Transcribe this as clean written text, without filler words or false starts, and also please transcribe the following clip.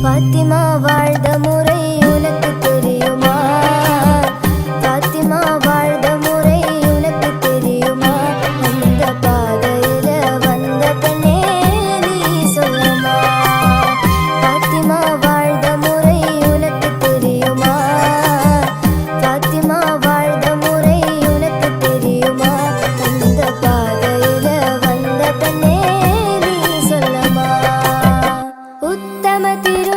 பாத்திமா வாழ்ந்த முறை உனக்கு தெரியுமா? பாத்திமா வாழ்ந்த முறை உனக்கு தெரியுமா? அந்த பாதையில வந்த பெண்ணே நீ சொல்லுமா? பாத்திமா வாழ்ந்த முறை உனக்கு தெரியுமா? பாத்திமா வாழ்ந்த முறை உனக்கு தெரியுமா? அந்த பாதையில வந்த பெண்ணே நீ சொல்லுமா? உத்தம திரு